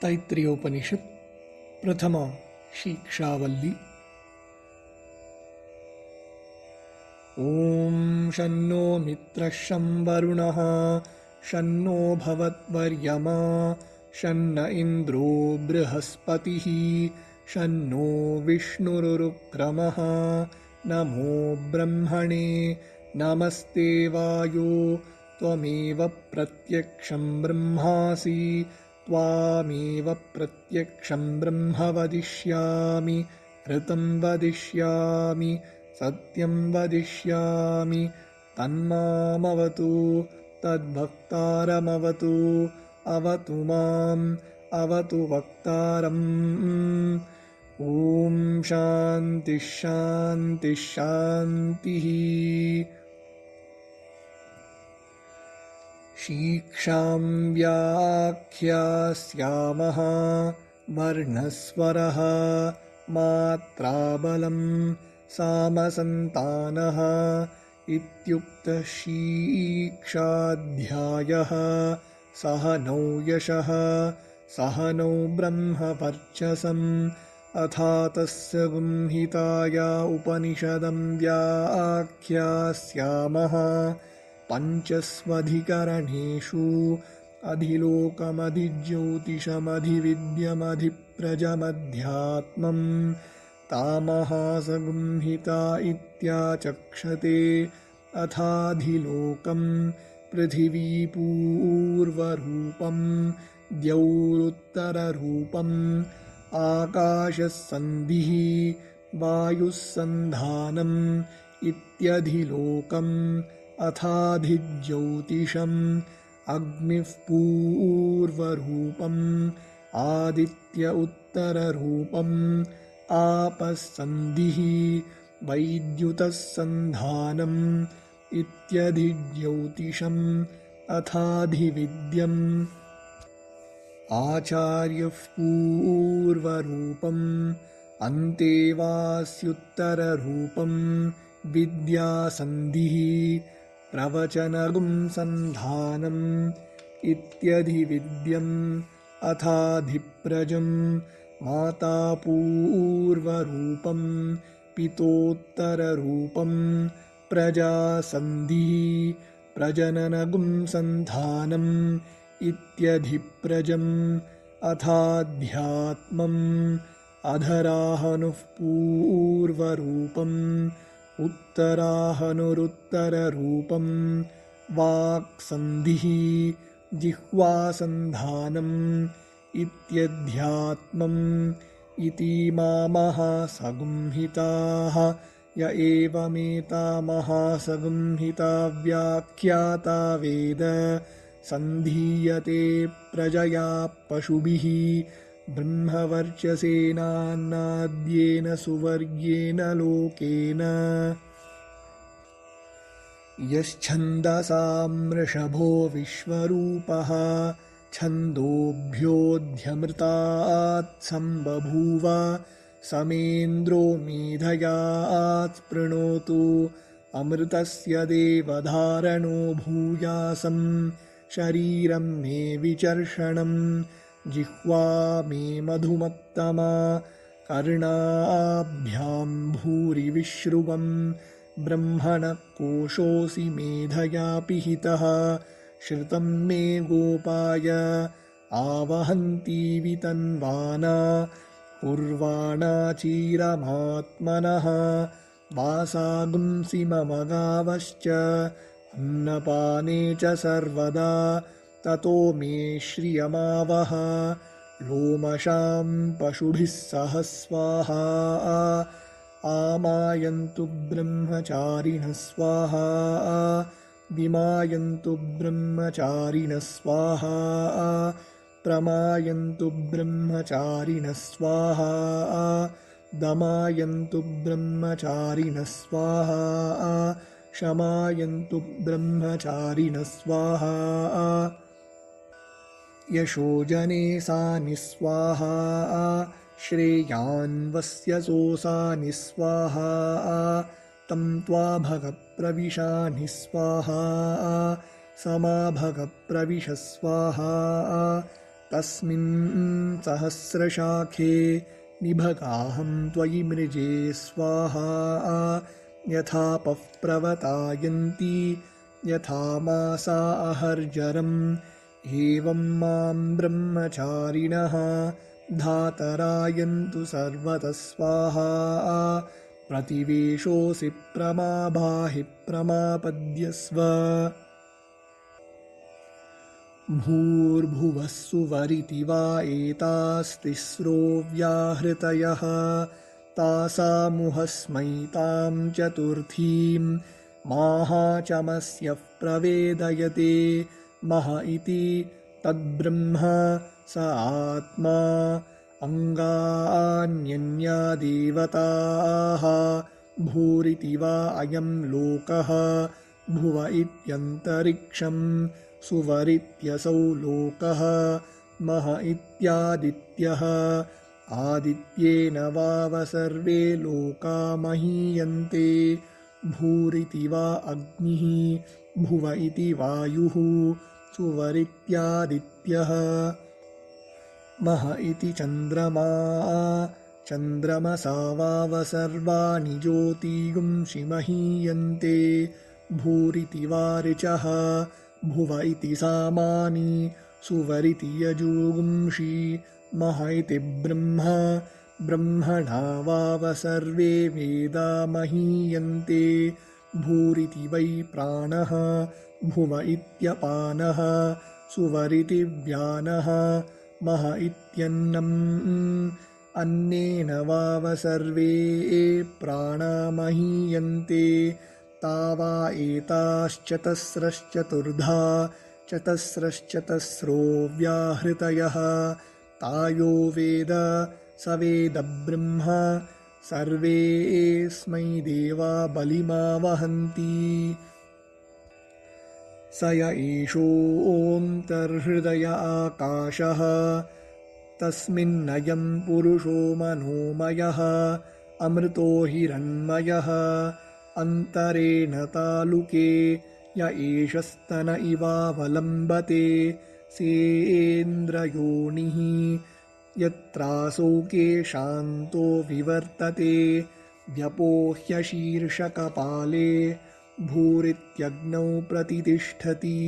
तैत्तिरीयोपनिषत् प्रथमा शिक्षावल्ली। ॐ शन्नो मित्रः शं वरुणः शन्नो भवद्वर्यमा शन्न इन्द्रो बृहस्पतिः शन्नो विष्णुरुक्रमः नमो ब्रह्मणे नमस्ते वायो त्वमेव प्रत्यक्षं ब्रह्मासि त्वामेव प्रत्यक्षं ब्रह्म वदिष्यामि ऋतं वदिष्यामि सत्यं वदिष्यामि तन्मामवतु तद्भक्तारमवतु अवतु माम् अवतु वक्तारम्। ॐ शान्तिः शान्तिः शान्तिः। शिक्षां व्याख्यास्यामः वर्णस्वरः मात्राबलं सामसन्तानः इत्युक्तः शिक्षाध्यायः। सहनौ यशः सहनौ ब्रह्मवर्चसम् अथातस्य संहिताया उपनिषदं व्याख्यास्यामः। पञ्चस्वधिकरणेषु अधिलोकमधिज्योतिषमधिविद्यमधिप्रजमध्यात्मम् तामहासंहिता इत्याचक्षते। अथाधिलोकं पृथिवीपूर्वरूपं द्यौरुत्तररूपम् आकाशः सन्धिः वायुः सन्धानम् इत्यधिलोकम्। अथाधिज्योतिषम् अग्निः पूर्वरूपम् आदित्य उत्तररूपम् आपः सन्धिः वैद्युतः सन्धानम् इत्यधिज्योतिषम्। अथाधिविद्यम् आचार्यः पूर्वरूपम् अन्तेवास्युत्तररूपम् विद्यासन्धिः प्रवचनगुं सन्धानम् इत्यधिविद्यम्। अथाधिप्रजम् माता पूर्वरूपम् पितोत्तररूपम् प्रजासन्धिः प्रजननगुं सन्धानम् इत्यधिप्रजम्। अथाध्यात्मम् अधराहनुः पूर्वरूपम् उत्तराहनुरुत्तररूपम् वाक्सन्धिः जिह्वासन्धानम् इत्यध्यात्मम्। इतीमामहासंहिताः य एवमेतामहासंहिता व्याख्याता वेद सन्धीयते प्रजया पशुभिः ब्रह्मवर्चसेनान्नाद्येन सुवर्गेण लोकेन। यश्छन्दसां वृषभो विश्वरूपः छन्दोभ्योऽध्यमृतात् सम्बभूव समेन्द्रो मेधयात् स्पृणोतु अमृतस्य देवधारणो भूयासं शरीरं मे विचर्षणम् जिह्वा मे मधुमत्तमा कर्णाभ्यां भूरि विश्रुवम् ब्रह्मणः कोशोऽसि मेधया पिहितः श्रुतं मे गोपाय आवहन्ति वितन्वाना पूर्वाणा चिरमात्मनः वासागुंसि मम गावश्च अन्नपाने च सर्वदा ततो मे श्रियमावह लोमशां पशुभिः सह स्वाहा आमायन्तु ब्रह्मचारिणः स्वाहा विमायन्तु ब्रह्मचारिणः स्वाहा प्रमायन्तु ब्रह्मचारिणः स्वाहा दमायन्तु ब्रह्मचारिणः स्वाहा शमायन्तु ब्रह्मचारिणः स्वाहा यशोजने सानि स्वाहा श्रेयान्वस्य सोऽसानि स्वाहा तं त्वा भगप्रविशानि स्वाहा समाभगप्रविश स्वाहा तस्मिन् सहस्रशाखे निभगाहं त्वयि मृजे स्वाहा यथापः प्रवतायन्ति यथा मासा अहर्जरम् एवं मां ब्रह्मचारिणः धातरायन्तु सर्वतः स्वाहा प्रतिवेशोऽसि प्रमाभाहि प्रमापद्यस्व भूर्भुवः सुवरिति वा एतास्तिस्रो व्याहृतयः तासामुहस्मै तां चतुर्थीं माहाचमस्यः प्रवेदयते मह इति तद्ब्रह्म स आत्मा अङ्गान्यन्या देवताः भूरिति वा अयं लोकः भुव इत्यन्तरिक्षं सुवरित्यसौ लोकः मह इत्यादित्यः आदित्येन वाव सर्वे लोका महीयन्ते भूरिति वा अग्निः भुव इति वायुः सुवरित्यादित्यः मह इति चन्द्रमा चन्द्रमसा वाव सर्वाणि ज्योतिगुंषि महीयन्ते भूरिति वा ऋचः भुव इति सामानि सुवरिति यजुगुंषि मह इति ब्रह्म ब्रह्मणा वाव सर्वे वेदा महीयन्ते भूरिति वै प्राणः भुव इत्यपानः सुवरिति व्यानः मह इत्यन्नम् अन्नेन वाव सर्वे प्राणा महीयन्ते तावा एताश्चतस्रश्चतुर्धा चतस्रश्चतस्रो व्याहृतयः तायो वेद स वेद ब्रह्म सर्वेऽस्मै देवा बलिमावहन्ति स य एषोऽन्तर्हृदय आकाशः तस्मिन्नयं पुरुषो मनोमयः अमृतो हिरण्मयः अन्तरेण तालुके य एष स्तन इवावलम्बते सेन्द्रयोनिः यत्रासौके शान्तो विवर्तते व्यपोह्य शीर्षकपाले भूरित्यग्नौ प्रतितिष्ठति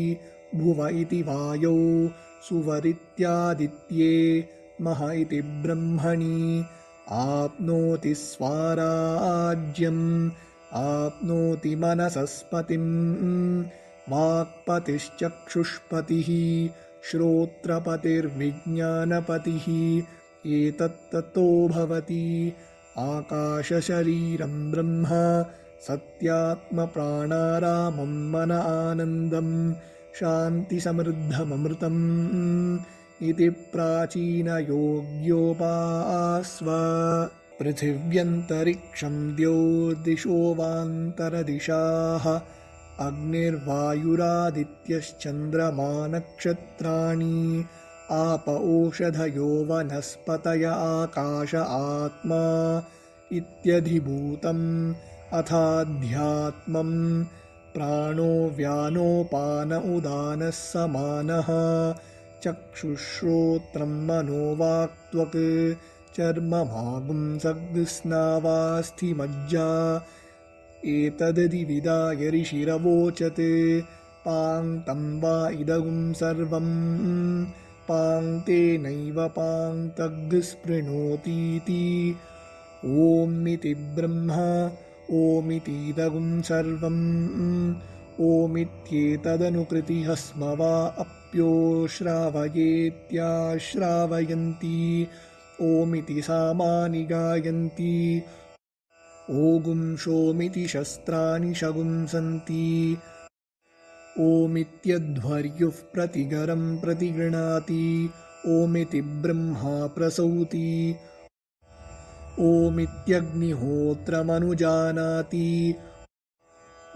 भुव इति वायौ सुवरित्यादित्ये मह इति ब्रह्मणि आप्नोति स्वाराज्यम् आप्नोति मनसस्पतिं वाक्पतिश्चक्षुष्पतिः श्रोत्रपतिर्विज्ञानपतिः एतत्ततो भवति आकाशशरीरं ब्रह्म सत्यात्मप्राणारामं मन आनन्दं शान्तिसमृद्धममृतम् इति प्राचीनयोग्योपास्व पृथिव्यन्तरिक्षं द्योर्दिशो वान्तरदिशाः अग्निर्वायुरादित्यश्चन्द्रमा नक्षत्राणि आप ओषधयो वनस्पतय आकाश आत्मा इत्यधिभूतम् अथाध्यात्मम् प्राणो व्यानोपान उदानः समानः चक्षुश्रोत्रं मनोवाक्त्वक् चर्ममागुंसग्स्नावास्थिमज्जा एतदधि विदाय ऋषिरवोचत् पाङ्क्तं वा इदगुं सर्वं पाङ्क्तेनैव पाङ्क्तग्स्पृणोतीति ओमिति ब्रह्म ओमितीदगुं सर्वम् ओमित्येतदनुकृतिः स्म वा अप्यो श्रावयेत्याश्रावयन्ति ओमिति सामानि गायन्ति ओगुंशोमिति शस्त्राणि शगुंसन्ति ओमित्यध्वर्युः प्रतिगरं प्रतिगृणाति ओमिति ब्रह्मा प्रसौति ओमित्यग्निहोत्रमनुजानाति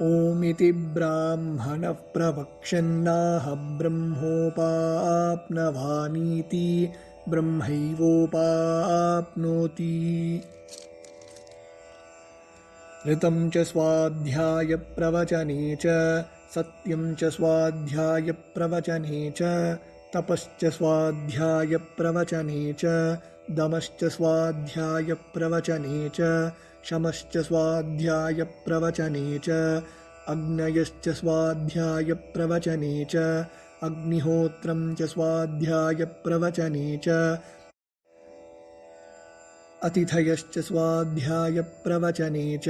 ओमिति ब्राह्मणः प्रवक्ष्यन्नाह ब्रह्मोपाप्नवानीति ब्रह्मैवोपाप्नोति ऋतं च स्वाध्यायप्रवचने च सत्यं च स्वाध्यायप्रवचने च तपश्च स्वाध्यायप्रवचने च दमश्च स्वाध्यायप्रवचने च शमश्च स्वाध्यायप्रवचने च अग्नयश्च स्वाध्यायप्रवचने च अग्निहोत्रं च स्वाध्यायप्रवचने च अतिथयश्च स्वाध्यायप्रवचने च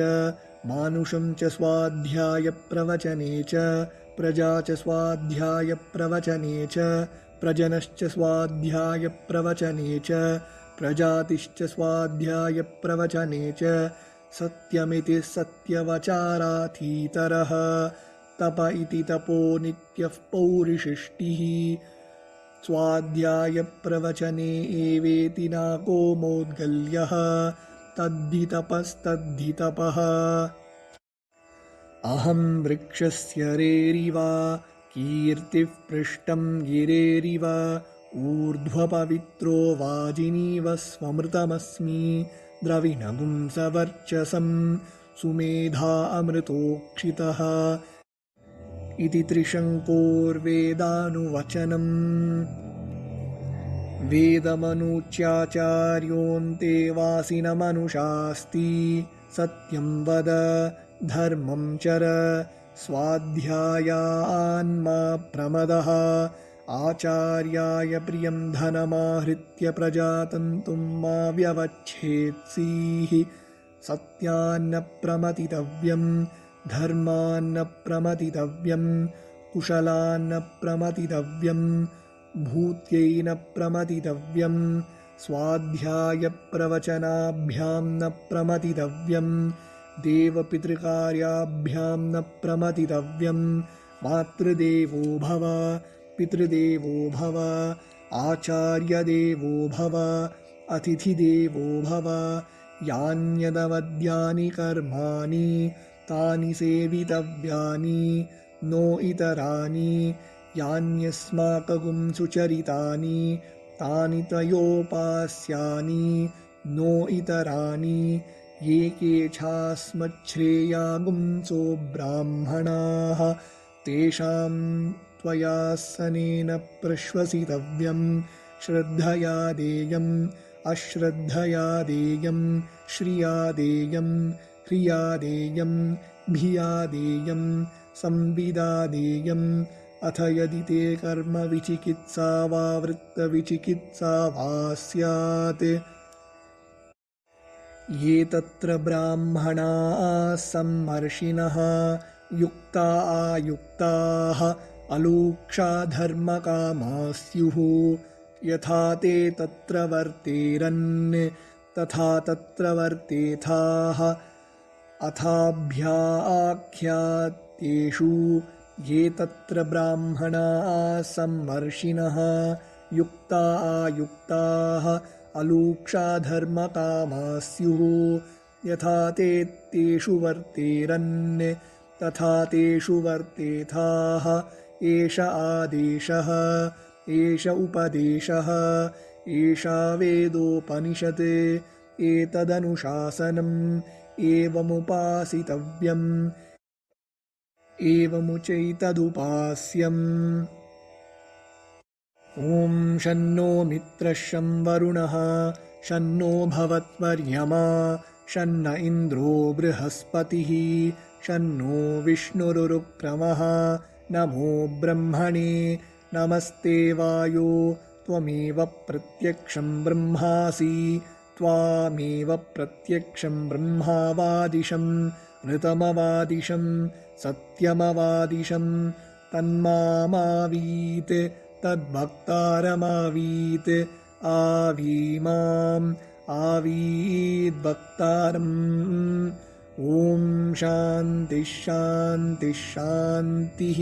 मानुषं च स्वाध्यायप्रवचने च प्रजा च स्वाध्यायप्रवचने च प्रजनश्च स्वाध्यायप्रवचने च प्रजातिश्च स्वाध्यायप्रवचने च सत्यमिति सत्यवचाराथीतरः तप इति तपो नित्यः पौरिषिष्टिः स्वाध्यायप्रवचने एवेति नाको मोद्गल्यः तद्धि तपस्तद्धि तपः अहं वृक्षस्य रेरिव कीर्तिः पृष्ठं गिरेरिव ऊर्ध्वपवित्रो वाजिनीव स्वमृतमस्मि द्रविणगुं सवर्चसं सुमेधा अमृतोक्षितः इति त्रिशङ्कोर्वेदानुवचनम् वेदमनुच्याचार्योऽन्ते वासिनमनुषास्ति सत्यं वद धर्मं चर स्वाध्यायान्मा प्रमदः आचार्याय प्रियं धनमाहृत्य प्रजातन्तुं मा व्यवच्छेत्सीः सत्यान्न प्रमतितव्यं धर्मान्न प्रमतितव्यं कुशलान्न प्रमतितव्यं भूत्यैन प्रमतितव्यं स्वाध्यायप्रवचनाभ्यां न प्रमतितव्यं देवपितृकार्याभ्यां न प्रमतितव्यं मातृदेवो भव पितृदेवो भव आचार्यदेवो भव अतिथिदेवो भव यान्यदवद्यानि कर्माणि तानि सेवितव्यानि नो इतराणि यान्यस्माकं सुचरितानि तानि तयोपास्यानि नो इतराणि ये केच्छास्मच्छ्रेयागुंसो ब्राह्मणाः तेषां त्वयासनेन प्रश्वसितव्यं श्रद्धया देयम् अश्रद्धया देयं श्रिया देयं क्रिया देयं भिया देयं संविदा देयम् अथ यदि ते कर्म विचिकित्सा वा वृत्तविचिकित्सा वा स्यात् ये तत्र ब्राह्मणाः सम्मर्षिणः युक्ता आयुक्ताः अलूक्षा धर्मकामाः स्युः यथा ते तत्र वर्तेरन् तथा तत्र वर्तेथाः अथाभ्याख्यातेषु ये तत्र ब्राह्मणाः सम्मर्षिणः युक्ता आयुक्ताः अलूक्षा धर्मकामाः स्युः यथा ते तेषु वर्तेरन् तथा तेषु वर्तेथाः एष आदेशः एष उपदेशः एषा वेदोपनिषत् एतदनुशासनम् एवमुपासितव्यम् एवमुचैतदुपास्यम् ॐ शन्नो मित्रः शं वरुणः शन्नो भवत्वर्यमा शन्न इन्द्रो बृहस्पतिः शन्नो विष्णुरुक्रमः नमो ब्रह्मणे नमस्ते वायो त्वमेव प्रत्यक्षं ब्रह्मासि त्वामेव प्रत्यक्षं ब्रह्मावादिशं ऋतमवादिशं सत्यमवादिशं तन्मामावीत् तद्भक्तारमावीत् आवीमाम् आवीद्भक्तारम् ॐ शान्तिः शान्तिः शान्तिः।